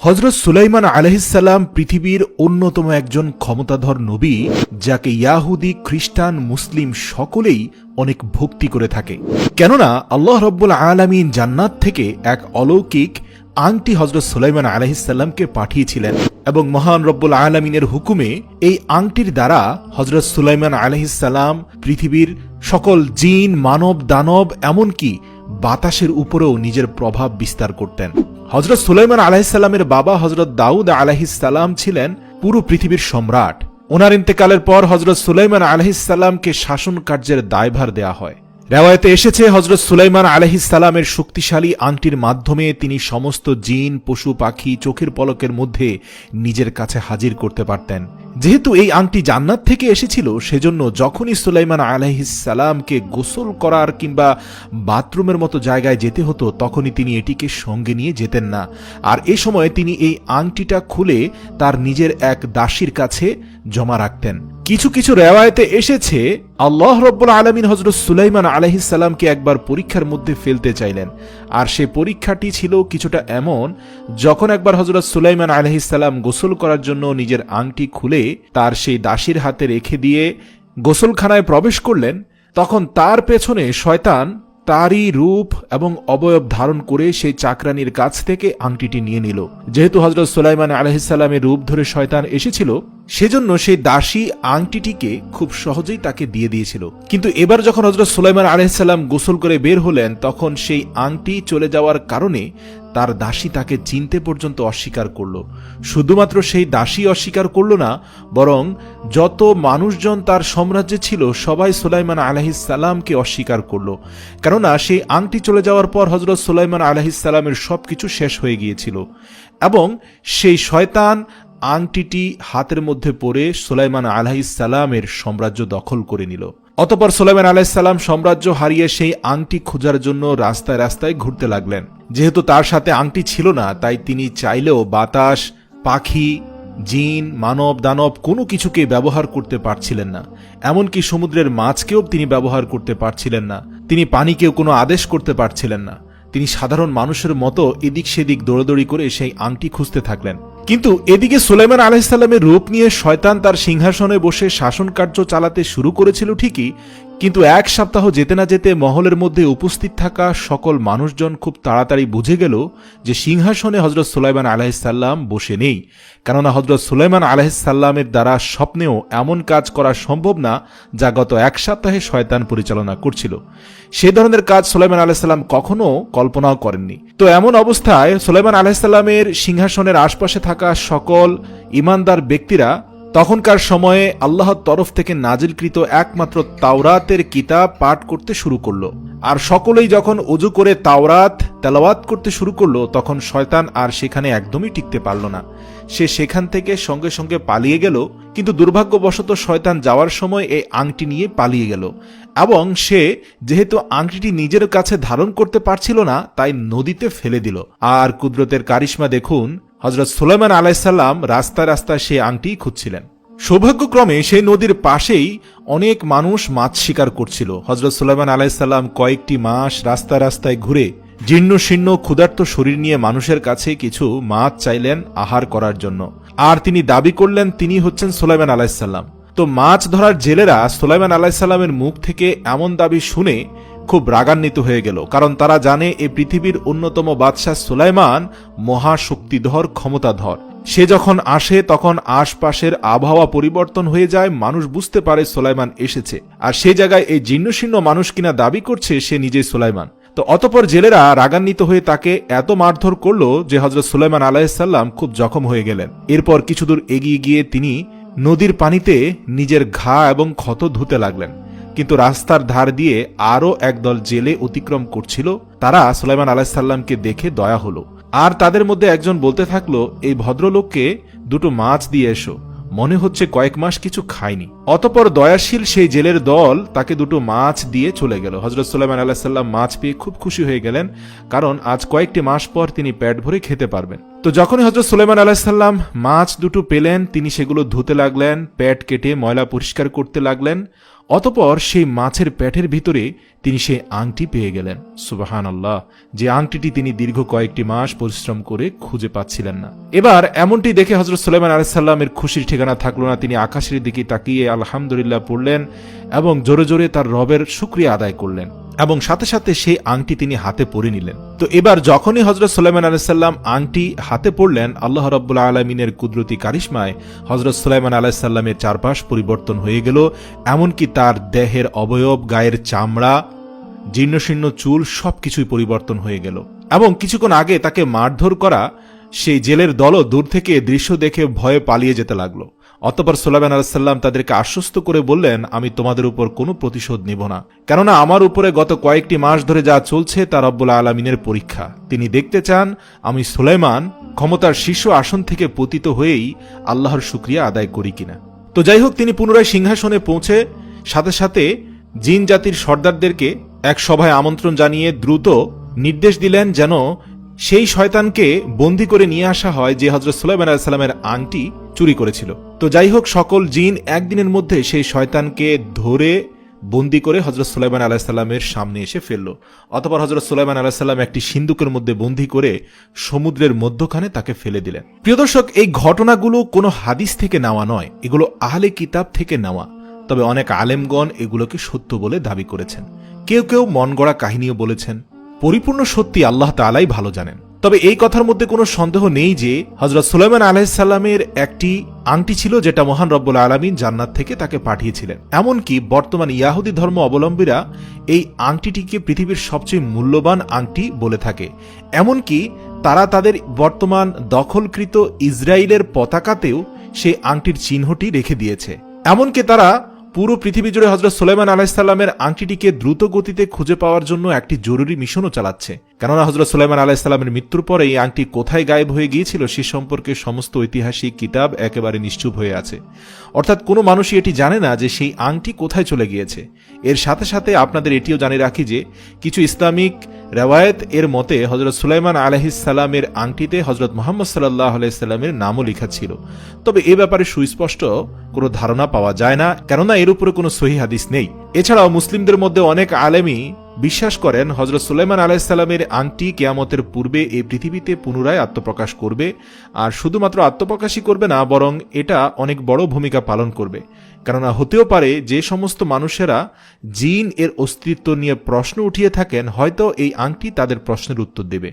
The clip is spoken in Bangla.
হযরত সুলাইমান আলাইহিসসালাম পৃথিবীর অন্যতম একজন ক্ষমতাধর নবী, যাকে ইয়াহুদি, খ্রিস্টান, মুসলিম সকলেই অনেক ভক্তি করে থাকে। কেননা আল্লাহ রাব্বুল আলামিন জান্নাত থেকে এক অলৌকিক আংটি হযরত সুলাইমান আলাইহিসসালামকে পাঠিয়েছিলেন এবং মহান রব্বুল আলামিনের হুকুমে এই আংটির দ্বারা হযরত সুলাইমান আলাইহিসসালাম পৃথিবীর সকল জিন, মানব, দানব, এমনকি বাতাসের উপরেও নিজের প্রভাব বিস্তার করতেন। হযরত সুলাইমান আলাইহিসসালামের বাবা হযরত দাউদ আলাইহিসসালাম ছিলেন পুরো পৃথিবীর সম্রাট। ওনার ইন্তেকালের পর হযরত সুলাইমান আলাইহিসসালামকে শাসন কার্যের দায়ভার দেয়া হয়। রেওয়ায়েতে এসেছে হযরত সুলাইমান আলাইহিসসালামের শক্তিশালী আংটির মাধ্যমে তিনি সমস্ত জিন, পশু পাখি চোখের পলকের মধ্যে নিজের কাছে হাজির করতে পারতেন। যেহেতু এই আংটি জান্নাত থেকে এসেছিল, সেজন্য যখনই সুলাইমান আলাইহিসসালামকে গোসল করার কিংবা বাথরুমের মতো জায়গায় যেতে হতো, তখনই তিনি এটিকে সঙ্গে নিয়ে যেতেন না। আর এ সময় তিনি এই আংটিটা খুলে তার নিজের এক দাসীর কাছে জমা রাখতেন। কিছু কিছু রেওয়ায়েতে এসেছে আল্লাহ রাব্বুল আলামিন হযরত সুলাইমান আলাইহিসসালামকে একবার পরীক্ষার মধ্যে ফেলতে চাইলেন। আর সে পরীক্ষাটি ছিল কিছুটা এমন, যখন একবার হযরত সুলাইমান আলাইহিসসালাম গোসল করার জন্য নিজের আংটি খুলে তার সেই দাসীর হাতে রেখে দিয়ে গোসলখানায় প্রবেশ করলেন, তখন তার পেছনে শয়তান তারই রূপ এবং অবয়ব ধারণ করে সেই চাকরানির কাছ থেকে আংটিটি নিয়ে নিল। যেহেতু হযরত সুলাইমান আলাইহিসসালামের রূপ ধরে শয়তান এসেছিল, সেজন্য সেই দাসী আংটিটিকে খুব সহজেই তাকে দিয়ে দিয়েছিল। কিন্তু এবার যখন হযরত সুলাইমান আলাইহিসসালাম গোসল করে বের হলেন, তখন সেই আংটি চলে যাওয়ার কারণে তার দাসী তাকে চিনতে পর্যন্ত অস্বীকার করল। শুধুমাত্র সেই দাসী অস্বীকার করল না, বরং যত মানুষজন তার সাম্রাজ্যে ছিল সবাই সুলাইমান আলাইহিসসালামকে অস্বীকার করল। কেননা সেই আংটি চলে যাওয়ার পর হযরত সুলাইমান আলাইহিসসালামের সবকিছু শেষ হয়ে গিয়েছিল এবং সেই শয়তান আংটিটি হাতের মধ্যে পড়ে সুলাইমান আলাইহিসসালামের সাম্রাজ্য দখল করে নিল। অতঃপর সুলাইমান আলাইহিসসালাম সাম্রাজ্য হারিয়ে সেই আংটি খোঁজার জন্য রাস্তায় রাস্তায় ঘুরতে লাগলেন। যেহেতু তার সাথে আংটি ছিল না, তাই তিনি চাইলেও বাতাস, পাখি, জিন, মানব, দানব কোনো কিছুকে ব্যবহার করতে পারছিলেন না। এমনকি সমুদ্রের মাছকেও তিনি ব্যবহার করতে পারছিলেন না। তিনি পানিকেও কোনো আদেশ করতে পারছিলেন না। তিনি সাধারণ মানুষের মতো এদিক সেদিক দৌড়াদৌড়ি করে সেই আংটি খুঁজতে থাকলেন। কিন্তু এদিকে সুলাইমান আলাইহিসসালামের রূপ নিয়ে শয়তান তার সিংহাসনে বসে শাসন কার্য চালাতে শুরু করেছিল ঠিকই, কিন্তু এক সপ্তাহ যেতে না যেতে মহলের মধ্যে উপস্থিত থাকা সকল মানুষজন খুব তাড়াতাড়ি বুঝে গেল যে সিংহাসনে হযরত সুলাইমান আলাইহিসসালাম বসে নেই। কেননা হযরত সুলাইমান আলাইহিসসালামের দ্বারা স্বপ্নেও এমন কাজ করা সম্ভব না যা গত এক সপ্তাহে শয়তান পরিচালনা করছিল। সে ধরনের কাজ সুলাইমান আলাইহিসসালাম কখনো কল্পনাও করেননি। তো এমন অবস্থায় সুলাইমান আলাইহিসসালামের সিংহাসনের আশপাশে থাকা সকল ঈমানদার ব্যক্তিরা তখনকার সময়ে আল্লাহর তরফ থেকে নাজিলকৃত একমাত্র তাওরাতের কিতাব পাঠ করতে শুরু করল। আর সকলেই যখন ওযু করে তাওরাত তেলাওয়াত করতে শুরু করলো, তখন শয়তান আর সেখানে একদমই টিকতে পারল না। সে সেখান থেকে সঙ্গে সঙ্গে পালিয়ে গেল। কিন্তু দুর্ভাগ্যবশত শয়তান যাওয়ার সময় এই আংটি নিয়ে পালিয়ে গেল এবং সে যেহেতু আংটিটি নিজের কাছে ধারণ করতে পারছিল না, তাই নদীতে ফেলে দিল। আর কুদরতের কারিশমা দেখুন, হযরত সুলাইমান আলাইহিসসালাম রাস্তায় রাস্তায় সেই আংটি খুঁজছিলেন। সৌভাগ্যক্রমে সেই নদীর পাশেই অনেক মানুষ মাছ শিকার করছিল। হযরত সুলাইমান আলাইহিসসালাম কয়েকটি মাস রাস্তায় রাস্তায় ঘুরে জীর্ণ শীর্ণ ক্ষুধার্ত শরীর নিয়ে মানুষের কাছে কিছু মাছ চাইলেন আহার করার জন্য। আর তিনি দাবি করলেন তিনি হচ্ছেন সুলাইমান আলাইহিসসালাম। তো মাছ ধরার জেলেরা সুলাইমান আলাইহিসসালামের মুখ থেকে এমন দাবি শুনে খুব রাগান্বিত হয়ে গেল, কারণ তারা জানে এই পৃথিবীর অন্যতম বাদশাহ সুলাইমান মহাশক্তিধর, ক্ষমতাধর। সে যখন আসে তখন আশপাশের আবহাওয়া পরিবর্তন হয়ে যায়, মানুষ বুঝতে পারে সুলাইমান এসেছে। আর সেই জায়গায় এই জীর্ণশীর্ণ মানুষ কিনা দাবি করছে সে নিজেই সুলাইমান। তো অতঃপর জেলেরা রাগান্বিত হয়ে তাকে এত মারধর করল যে হযরত সুলাইমান আলাইহিসসালাম খুব জখম হয়ে গেলেন। এরপর কিছুদূর এগিয়ে গিয়ে তিনি নদীর পানিতে নিজের ঘা এবং ক্ষত ধুতে লাগলেন। কিন্তু রাস্তার ধার দিয়ে আরও একদল জেলে অতিক্রম করছিল। তারা সুলাইমান আলাইহিসসালামকে দেখে দয়া হলো, আর তাদের মধ্যে একজন বলতে থাকলো, এই ভদ্রলোককে দুটো মাছ দিয়ে এসো, মনে হচ্ছে কয়েক মাস কিছু খায়নি। অতঃপর দয়াশীল সেই জেলের দল তাকে দুটো মাছ দিয়ে চলে গেল। হযরত সুলাইমান আলাইহিসসালাম মাছ পেয়ে খুব খুশি হয়ে গেলেন, কারণ আজ কয়েকটি মাস পর তিনি পেট ভরে খেতে পারবেন। তো যখনই হযরত সুলাইমান আলাইহিসসালাম মাছ দুটো পেলেন, তিনি সেগুলো ধুতে লাগলেন, পেট কেটে ময়লা পরিষ্কার করতে লাগলেন। অতঃপর সেই মাছের পেটের ভিতরে তিনি সেই আংটি পেয়ে গেলেন। সুবহানাল্লাহ, যে আংটিটি তিনি দীর্ঘ কয়েকটি মাস পরিশ্রম করে খুঁজে পাচ্ছিলেন না। এবার এমনটি দেখে হযরত সুলাইমান আলাইহিস সালামের খুশির ঠিকানা থাকলো না। তিনি আকাশের দিকে তাকিয়ে আলহামদুলিল্লাহ পড়লেন এবং জোরে জোরে তার রবের শুকরিয়া আদায় করলেন এবং সাথে সাথে সেই আংটি তিনি হাতে পরে নিলেন। তো এবার যখনই হযরত সুলাইমান আলাইহিস সালাম আংটি হাতে পড়লেন, আল্লাহ রাব্বুল আলামিনের কুদরতি কারিশমায় হযরত সুলাইমান আলাইহিস সালামের চারপাশ পরিবর্তন হয়ে গেল। এমনকি তার দেহের অবয়ব, গায়ের চামড়া, জীর্ণশীর্ণ চুল সবকিছুই পরিবর্তন হয়ে গেল। এবং কিছুক্ষণ আগে তাকে মারধর করা সেই জেলের দলও দূর থেকে দৃশ্য দেখে ভয়ে পালিয়ে যেতে লাগলো। অতঃপর সুলাইমান আলাইহিস সালাম তাদেরকে আশ্বস্ত করে বললেন, আমি তোমাদের উপর কোনো প্রতিশোধ নেব না, কেননা আমার উপরে গত কয়েকটি মাস ধরে যা চলছে তা রব্বুল আলামিনের পরীক্ষা। তিনি দেখতে চান আমি সুলাইমান ক্ষমতার শীর্ষ আসন থেকে পতিত হয়েই আল্লাহর শুকরিয়া আদায় করি কিনা। তো যাই হোক, তিনি পুনরায় সিংহাসনে পৌঁছে সাথে সাথে জিন জাতির সর্দারদেরকে এক সভায় আমন্ত্রণ জানিয়ে দ্রুত নির্দেশ দিলেন যেন সেই শয়তানকে বন্দী করে নিয়ে আসা হয় যে হযরত সুলাইমান আলাইহিস সালামের আংটি চুরি করেছিল। তো যাই হোক, সকল জিন একদিনের মধ্যে সেই শয়তানকে ধরে বন্দী করে হযরত সুলাইমান আলাইহিস সালামের সামনে এসে ফেলল। অতঃপর হযরত সুলাইমান আলাইহিস সালাম একটি সিন্দুকের মধ্যে বন্দী করে সমুদ্রের মধ্যখানে তাকে ফেলে দিলেন। প্রিয় দর্শক, এই ঘটনাগুলো কোনো হাদিস থেকে নেওয়া নয়, এগুলো আহলে কিতাব থেকে নেওয়া। তবে অনেক আলেমগণ এগুলোকে সত্য বলে দাবি করেছেন, কেউ কেউ মন গড়া কাহিনীও বলেছেন। পরিপূর্ণ সত্যি আল্লাহ তাআলাই ভালো জানেন। তবে এই কথার মধ্যে কোনো সন্দেহ নেই যে হযরত সুলাইমান আলাইহিস সালামের একটি আংটি ছিল যেটা মহান রব্বুল আলামিন জান্নাত থেকে তাকে পাঠিয়েছিলেন। এমনকি বর্তমান ইয়াহুদি ধর্ম অবলম্বীরা এই আংটিটিকে পৃথিবীর সবচেয়ে মূল্যবান আংটি বলে থাকে। এমনকি তারা তাদের বর্তমান দখলকৃত ইসরায়েলের পতাকাতেও সেই আংটির চিহ্নটি রেখে দিয়েছে। এমনকি তারা পুরো পৃথিবী জুড়ে হযরত সুলাইমান আলাইহিস সালামের আংটিটিকে দ্রুত গতিতে খুঁজে পাওয়ার জন্য একটি জরুরি মিশনও চালাচ্ছে। কেননা হযরত সুলাইমান আলাইহিস সালামের মৃত্যুর পরে এই আংটি কোথায় গায়েব হয়ে গিয়েছিল সে সম্পর্কে সমস্ত ঐতিহাসিক কিতাব একেবারে নিশ্চুপ হয়ে আছে। অর্থাৎ কোনো মানুষই এটি জানে না যে সেই আংটি কোথায় চলে গিয়েছে। এর সাথে সাথে আপনাদের এটিও জানিয়ে রাখি যে কিছু ইসলামিক রেওয়ায়েত এর মতে হযরত সুলাইমান আলাইহিস সালামের আংটিতে হযরত মুহাম্মদ সাল্লাল্লাহু আলাইহি সাল্লামের নামও লেখা ছিল। তবে এ ব্যাপারে সুস্পষ্ট কোনো ধারণা পাওয়া যায় না, কেননা এর উপরে কোনো সহিহ হাদিস নেই। এছাড়াও মুসলিমদের মধ্যে অনেক আলেমই বিশ্বাস করেন হযরত সুলাইমান আলাইহিস সালামের আংটি কিয়ামতের পূর্বে এই পৃথিবীতে পুনরায় আত্মপ্রকাশ করবে। আর শুধুমাত্র আত্মপ্রকাশই করবে না, বরং এটা অনেক বড় ভূমিকা পালন করবে। কেননা হতেও পারে যে সমস্ত মানুষেরা জিন এর অস্তিত্ব নিয়ে প্রশ্ন উঠিয়ে থাকেন, হয়তো এই আংটি তাদের প্রশ্নের উত্তর দেবে।